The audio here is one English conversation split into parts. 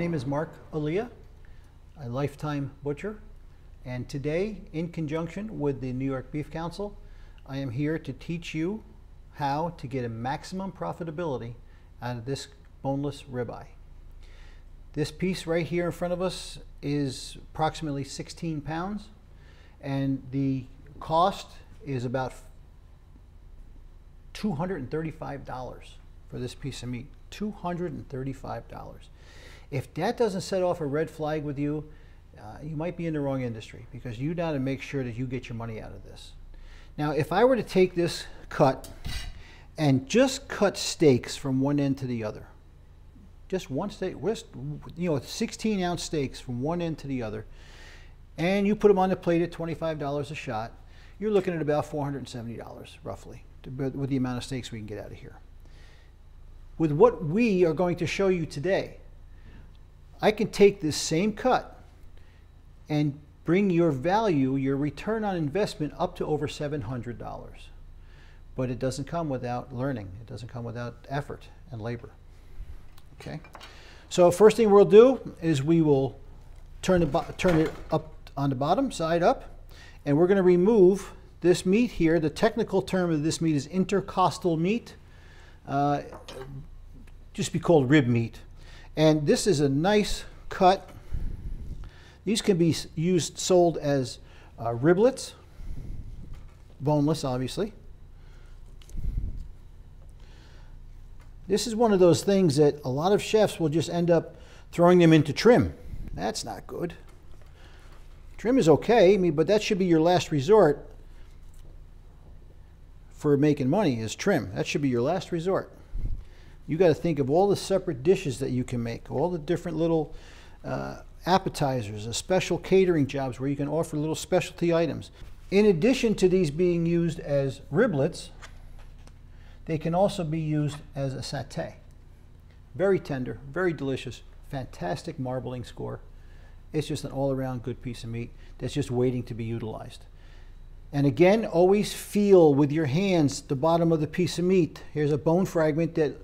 name is Elia, a lifetime butcher, and today, in conjunction with the New York Beef Council, I am here to teach you how to get a maximum profitability out of this boneless ribeye. This piece right here in front of us is approximately 16 pounds, and the cost is about $235 for this piece of meat. $235. If that doesn't set off a red flag with you, you might be in the wrong industry, because you got to make sure that you get your money out of this. Now, if I were to take this cut and just cut steaks from one end to the other, just one steak, 16-ounce steaks from one end to the other, and you put them on the plate at $25 a shot, you're looking at about $470 roughly, with the amount of steaks we can get out of here. With what we are going to show you today, I can take this same cut and bring your value, your return on investment, up to over $700. But it doesn't come without learning. It doesn't come without effort and labor. Okay. So first thing we'll do is we will turn it up on the bottom, side up, and we're going to remove this meat here. The technical term of this meat is intercostal meat. Just be called rib meat. And this is a nice cut. These can be sold as riblets, boneless obviously. This is one of those things that a lot of chefs will just end up throwing them into trim. That's not good. Trim is okay, but that should be your last resort for making money, is trim. That should be your last resort. You got to think of all the separate dishes that you can make, all the different little appetizers, special catering jobs where you can offer little specialty items. In addition to these being used as riblets, they can also be used as a satay. Very tender, very delicious, fantastic marbling score. It's just an all-around good piece of meat that's just waiting to be utilized. And again, always feel with your hands the bottom of the piece of meat. Here's a bone fragment that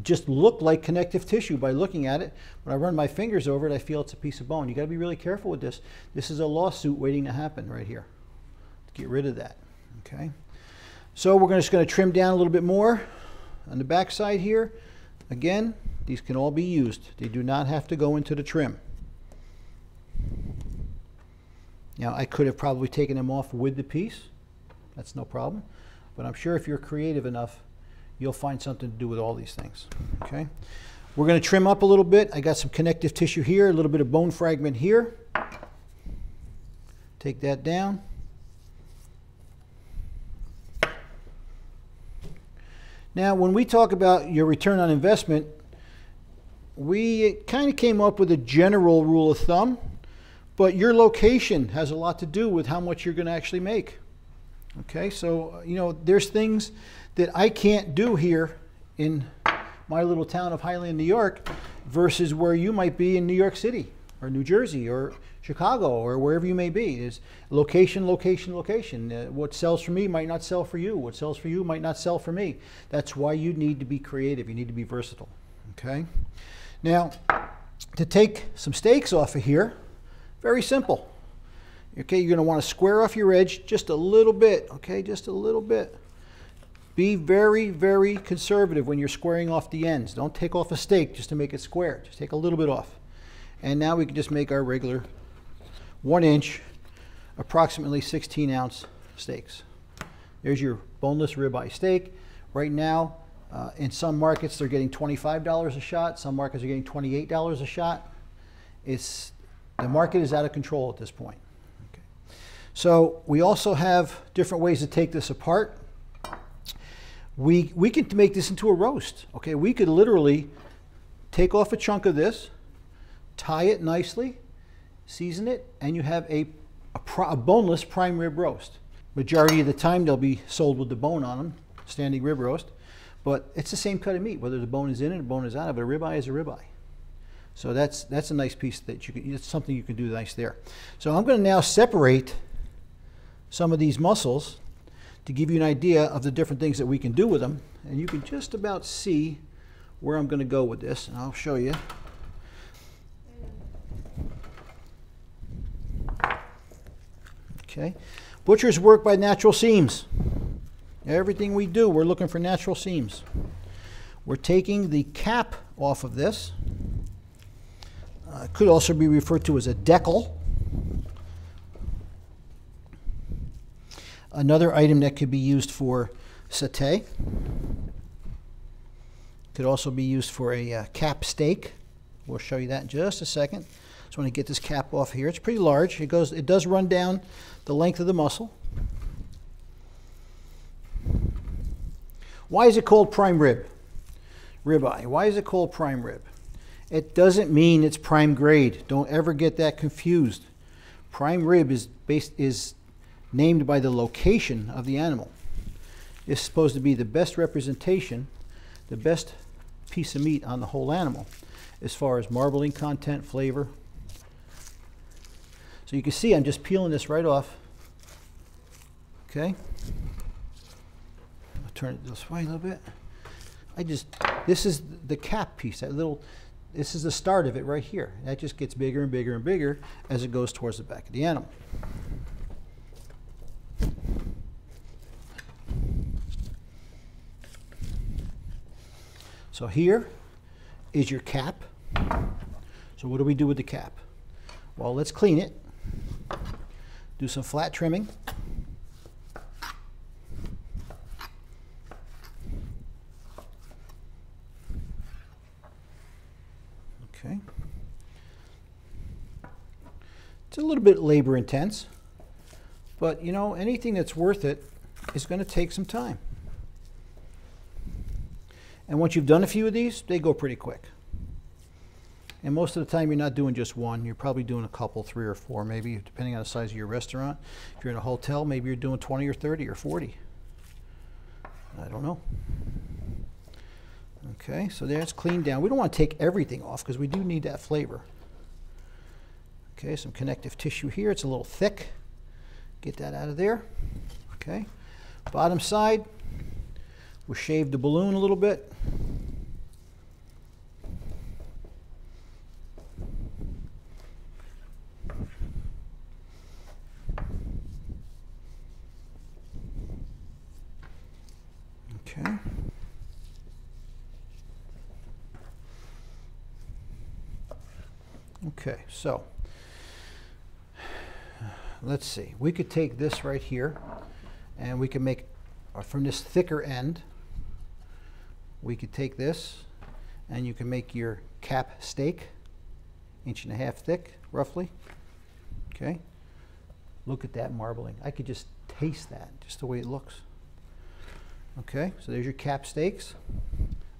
just looked like connective tissue by looking at it. When I run my fingers over it, I feel it's a piece of bone. You got to be really careful with this. This is a lawsuit waiting to happen right here. Get rid of that. Okay. So we're just going to trim down a little bit more on the back side here. Again, these can all be used. They do not have to go into the trim. Now, I could have probably taken them off with the piece. That's no problem. But I'm sure if you're creative enough, you'll find something to do with all these things. Okay. We're going to trim up a little bit. I got some connective tissue here, a little bit of bone fragment here. Take that down. Now, when we talk about your return on investment, we kind of came up with a general rule of thumb, but your location has a lot to do with how much you're going to actually make. Okay, so, there's things that I can't do here in my little town of Highland, New York, versus where you might be in New York City or New Jersey or Chicago or wherever you may be. Is location, location, location. What sells for me might not sell for you. What sells for you might not sell for me. That's why you need to be creative. You need to be versatile. Okay. Now, to take some steaks off of here, very simple. Okay, you're going to want to square off your edge just a little bit. Okay, just a little bit. Be very, very conservative when you're squaring off the ends. Don't take off a steak just to make it square. Just take a little bit off. And now we can just make our regular 1-inch, approximately 16-ounce steaks. There's your boneless ribeye steak. Right now, in some markets, they're getting $25 a shot. Some markets are getting $28 a shot. The market is out of control at this point. Okay. So we also have different ways to take this apart. We can make this into a roast. Okay, we could literally take off a chunk of this, tie it nicely, season it, and you have a boneless prime rib roast. Majority of the time they'll be sold with the bone on them, standing rib roast, but it's the same cut of meat, whether the bone is in it or the bone is out of it. A ribeye is a ribeye. So that's a nice piece that it's something you can do nice there. So I'm going to now separate some of these muscles to give you an idea of the different things that we can do with them. And you can just about see where I'm going to go with this, and I'll show you. Okay. Butchers work by natural seams. Everything we do, we're looking for natural seams. We're taking the cap off of this. It could also be referred to as a decal. Another item that could be used for satay. Could also be used for a cap steak. We'll show you that in just a second. Just want to get this cap off here. It's pretty large. It does run down the length of the muscle. Why is it called prime ribeye? Why is it called prime rib? It doesn't mean it's prime grade. Don't ever get that confused. Prime rib is named by the location of the animal. It's supposed to be the best representation, the best piece of meat on the whole animal, as far as marbling content, flavor. So you can see I'm just peeling this right off. Okay. I'll turn it this way a little bit. This is the cap piece, this is the start of it right here. That just gets bigger and bigger and bigger as it goes towards the back of the animal. So here is your cap. So what do we do with the cap? Well, let's clean it. Do some flat trimming. Okay. It's a little bit labor intense, but you know, anything that's worth it is going to take some time. And once you've done a few of these, they go pretty quick. And most of the time you're not doing just one, you're probably doing a couple, 3 or 4 maybe, depending on the size of your restaurant. If you're in a hotel, maybe you're doing 20 or 30 or 40. I don't know. Okay, so that's cleaned down. We don't want to take everything off because we do need that flavor. Okay, some connective tissue here. It's a little thick. Get that out of there. Okay, bottom side. We'll shave the balloon a little bit. Okay. Okay, so let's see. We could take this right here and we can make, from this thicker end, we could take this and you can make your cap steak, 1.5 inches thick, roughly. Okay. Look at that marbling. I could just taste that, just the way it looks. Okay, so there's your cap steaks.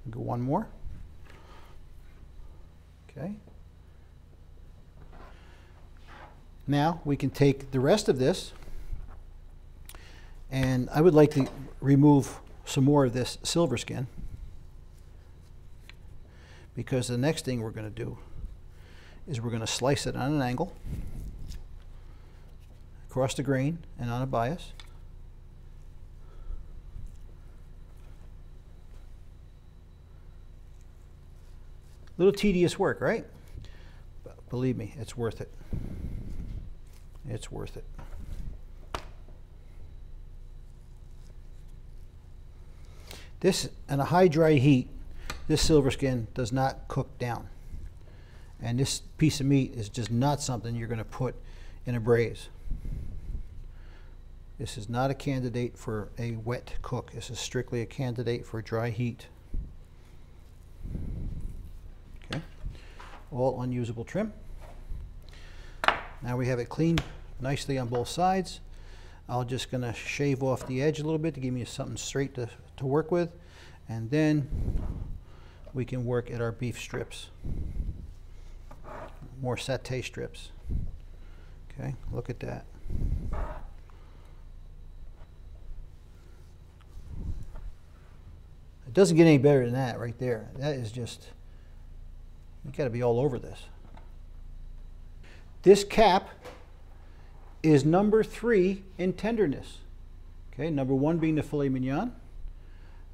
I'll go one more. Okay. Now we can take the rest of this, and I would like to remove some more of this silver skin, because the next thing we're going to do is we're going to slice it on an angle, across the grain and on a bias. Little tedious work, right? But believe me, it's worth it. It's worth it. This, in a high dry heat, this silver skin does not cook down. And this piece of meat is just not something you're going to put in a braise. This is not a candidate for a wet cook. This is strictly a candidate for dry heat. Okay, all unusable trim. Now we have it cleaned nicely on both sides. I'm just going to shave off the edge a little bit to give me something straight to work with, and then we can work at our beef strips, more satay strips. Okay, look at that. It doesn't get any better than that right there. That is just, you got to be all over this. This cap is number 3 in tenderness. Okay, number 1 being the filet mignon,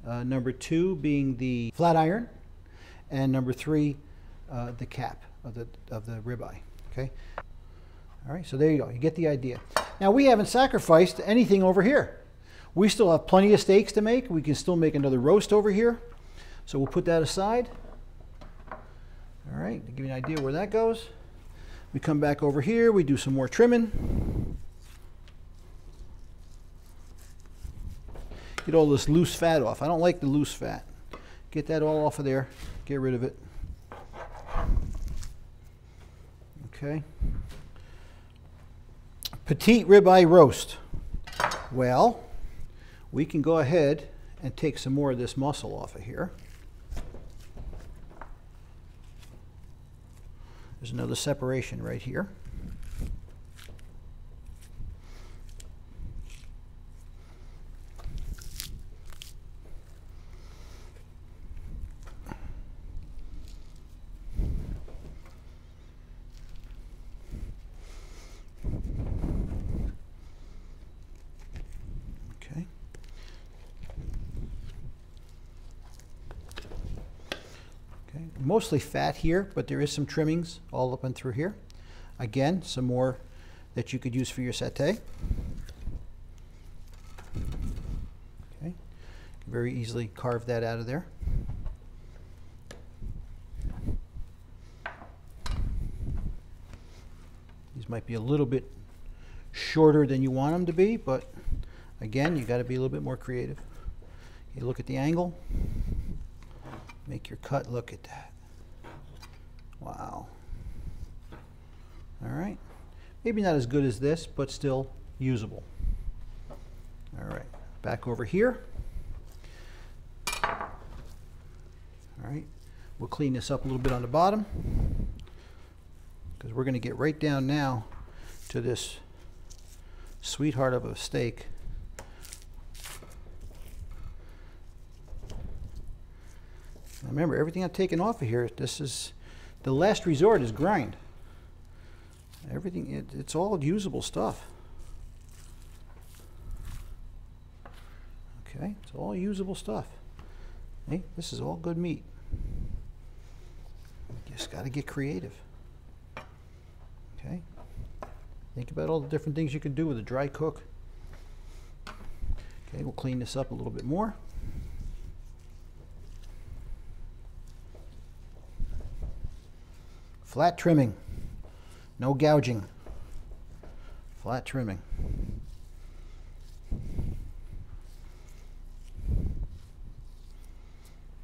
number 2 being the flat iron, and number 3 the cap of the ribeye. Okay. All right, so there you go. You get the idea. Now we haven't sacrificed anything over here. We still have plenty of steaks to make. We can still make another roast over here. So we'll put that aside. All right, to give you an idea where that goes. We come back over here, we do some more trimming. Get all this loose fat off. I don't like the loose fat. Get that all off of there. Get rid of it. Okay. Petite ribeye roast. Well, we can go ahead and take some more of this muscle off of here. There's another separation right here. Okay. Okay. Mostly fat here, but there is some trimmings all up and through here. Again, some more that you could use for your satay. Okay. Very easily carve that out of there. These might be a little bit shorter than you want them to be, but again, you got to be a little bit more creative. You look at the angle, make your cut. Look at that. Wow. All right. Maybe not as good as this, but still usable. All right. Back over here. All right. We'll clean this up a little bit on the bottom, because we're going to get right down now to this sweetheart of a steak. Now remember, everything I've taken off of here, this is the last resort is grind. Everything, it's all usable stuff. Okay, it's all usable stuff. Hey, this is all good meat. You just got to get creative. Okay, think about all the different things you can do with a dry cook. Okay, we'll clean this up a little bit more. Flat trimming, no gouging. Flat trimming.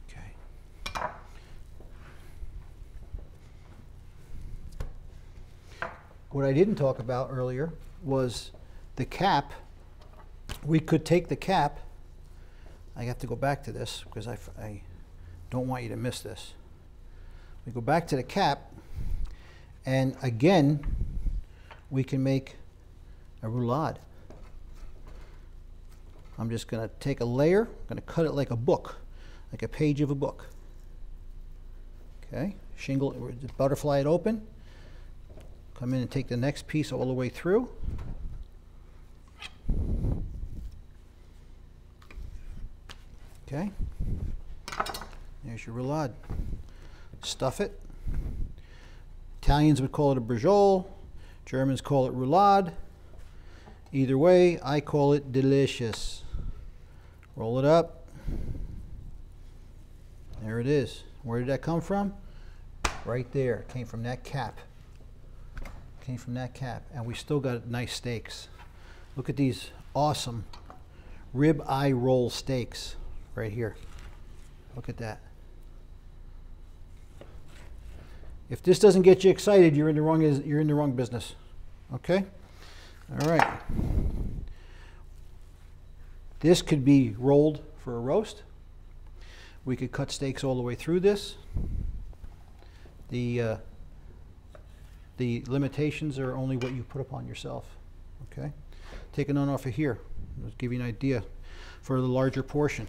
Okay. What I didn't talk about earlier was the cap. We could take the cap. I have to go back to this because I don't want you to miss this. We go back to the cap, and again, we can make a roulade. I'm just going to take a layer, I'm going to cut it like a book, like a page of a book. Okay, shingle, butterfly it open, come in and take the next piece all the way through. Okay, there's your roulade. Stuff it. Italians would call it a brajol. Germans call it roulade. Either way, I call it delicious. Roll it up. There it is. Where did that come from? Right there. It came from that cap. Came from that cap. And we still got nice steaks. Look at these awesome rib eye roll steaks right here. Look at that. If this doesn't get you excited, you're in the wrong business. Okay? All right. This could be rolled for a roast. We could cut steaks all the way through this. The limitations are only what you put upon yourself. Okay? Taking on off of here. Let's give you an idea for the larger portion.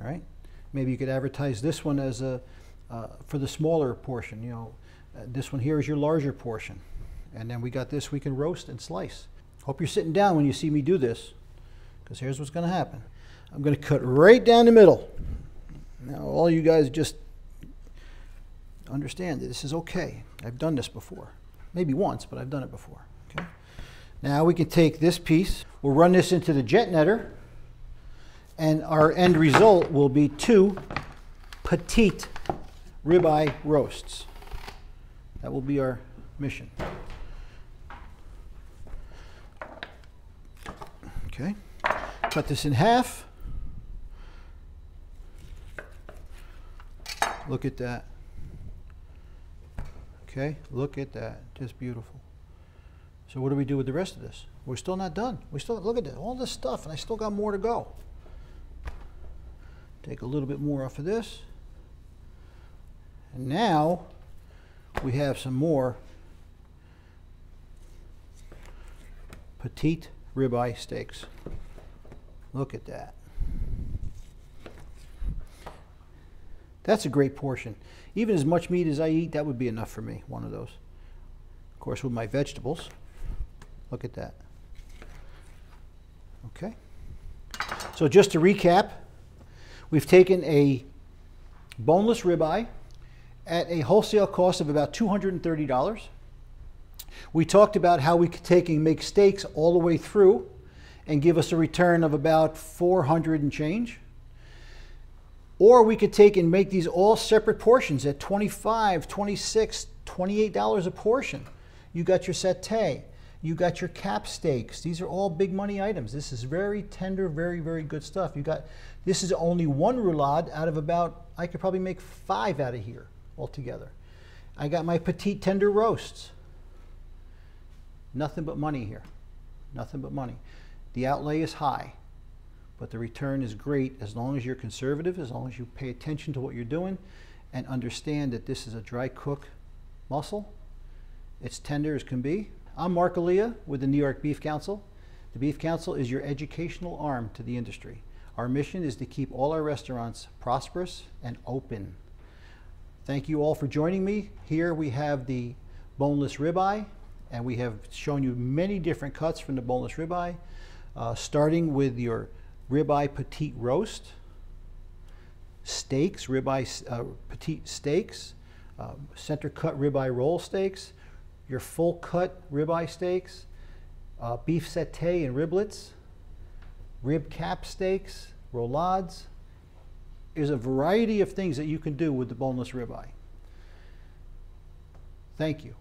All right? Maybe you could advertise this one as a for the smaller portion. You know, this one here is your larger portion, and then we got this we can roast and slice. Hope you're sitting down when you see me do this, because here's what's going to happen. I'm going to cut right down the middle. Now all you guys just understand that this is okay. I've done this before, maybe once, but I've done it before. Okay, Now we can take this piece, we'll run this into the jet netter, and our end result will be 2 petite ribeye roasts. That will be our mission. Okay, cut this in half. Look at that. Okay, look at that, just beautiful. So what do we do with the rest of this? We're still not done. We still, look at this, all this stuff, and I still got more to go. Take a little bit more off of this. And now we have some more petite ribeye steaks. Look at that. That's a great portion. Even as much meat as I eat, that would be enough for me, one of those. Of course, with my vegetables. Look at that. Okay. So just to recap, we've taken a boneless ribeye at a wholesale cost of about $230. We talked about how we could take and make steaks all the way through and give us a return of about $400 and change. Or we could take and make these all separate portions at $25, $26, $28 a portion. You got your satay, you got your cap steaks. These are all big money items. This is very tender, very, very good stuff. You got, this is only 1 roulade out of about, I could probably make 5 out of here altogether. I got my petite tender roasts. Nothing but money here. Nothing but money. The outlay is high, but the return is great as long as you're conservative, as long as you pay attention to what you're doing and understand that this is a dry cook muscle. It's tender as can be. I'm Mark Elia with the New York Beef Council. The Beef Council is your educational arm to the industry. Our mission is to keep all our restaurants prosperous and open. Thank you all for joining me. Here we have the boneless ribeye, and we have shown you many different cuts from the boneless ribeye, starting with your ribeye petite roast, steaks, ribeye petite steaks, center cut ribeye roll steaks, your full cut ribeye steaks, beef satay and riblets, rib cap steaks, roulades. There's a variety of things that you can do with the boneless ribeye. Thank you.